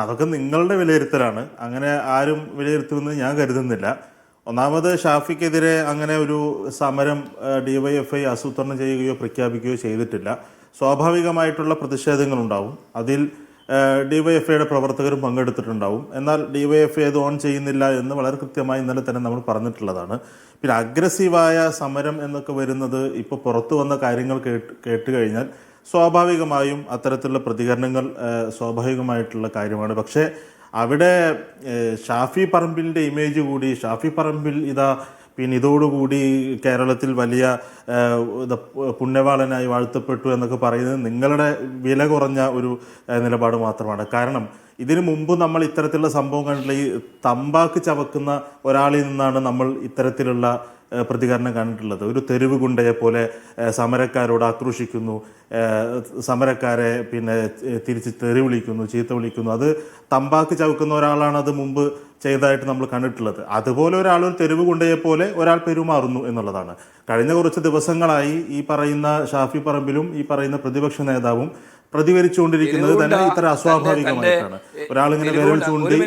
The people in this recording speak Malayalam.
അതൊക്കെ നിങ്ങളുടെ വിലയിരുത്തലാണ്. അങ്ങനെ ആരും വിലയിരുത്തുമെന്ന് ഞാൻ കരുതുന്നില്ല. ഒന്നാമത് ഷാഫിക്കെതിരെ അങ്ങനെ ഒരു സമരം ഡിവൈഎഫ്ഐ ആസൂത്രണം ചെയ്യുകയോ പ്രഖ്യാപിക്കുകയോ ചെയ്തിട്ടില്ല. സ്വാഭാവികമായിട്ടുള്ള പ്രതിഷേധങ്ങളുണ്ടാവും. അതിൽ ഡിവൈഎഫ്ഐയുടെ പ്രവർത്തകരും പങ്കെടുത്തിട്ടുണ്ടാവും. എന്നാൽ ഡിവൈഎഫ്ഐ അത് ഓൺ ചെയ്യുന്നില്ല എന്ന് വളരെ കൃത്യമായി ഇന്നലെ തന്നെ നമ്മൾ പറഞ്ഞിട്ടുള്ളതാണ്. പിന്നെ അഗ്രസീവായ സമരം എന്നൊക്കെ വരുന്നത് ഇപ്പോൾ പുറത്തു വന്ന കാര്യങ്ങൾ കേട്ട് കഴിഞ്ഞാൽ സ്വാഭാവികമായും അത്തരത്തിലുള്ള പ്രതികരണങ്ങൾ സ്വാഭാവികമായിട്ടുള്ള കാര്യമാണ്. പക്ഷേ അവിടെ ഷാഫി പറമ്പിലിൻ്റെ ഇമേജ് കൂടി, ഷാഫി പറമ്പിൽ പിന്നെ ഇതോടുകൂടി കേരളത്തിൽ വലിയ പുണ്യവാളനായി വാഴ്ത്തപ്പെട്ടു എന്നൊക്കെ പറയുന്നത് നിങ്ങളുടെ വില കുറഞ്ഞ ഒരു നിലപാട് മാത്രമാണ്. കാരണം ഇതിനു മുമ്പ് നമ്മൾ ഇത്തരത്തിലുള്ള സംഭവം കണ്ടിട്ടുള്ള ഈ തമ്പാക്ക് ചവക്കുന്ന ഒരാളിൽ നിന്നാണ് നമ്മൾ ഇത്തരത്തിലുള്ള പ്രതികരണം കണ്ടിട്ടുള്ളത്. ഒരു തെരുവ് ഗുണ്ടയെ പോലെ സമരക്കാരോട് ആക്രോശിക്കുന്നു, സമരക്കാരെ പിന്നെ തിരിച്ച് തെറി വിളിക്കുന്നു, ചീത്ത വിളിക്കുന്നു. അത് തമ്പാക്ക് ചവക്കുന്ന ഒരാളാണ് അത് മുമ്പ് ചെയ്തതായിട്ട് നമ്മൾ കണ്ടിട്ടുള്ളത്. അതുപോലെ ഒരാൾ ഒരു തെരുവ് ഗുണ്ടയെ പോലെ ഒരാൾ പെരുമാറുന്നു എന്നുള്ളതാണ്. കഴിഞ്ഞ കുറച്ച് ദിവസങ്ങളായി ഈ പറയുന്ന ഷാഫി പറമ്പിലും ഈ പറയുന്ന പ്രതിപക്ഷ നേതാവും പ്രതികരിച്ചുകൊണ്ടിരിക്കുന്നത് തന്നെ ഇത്ര അസ്വാഭാവികമായിട്ടാണ്. ഒരാളിങ്ങനെ വിരൽ ചൂണ്ടി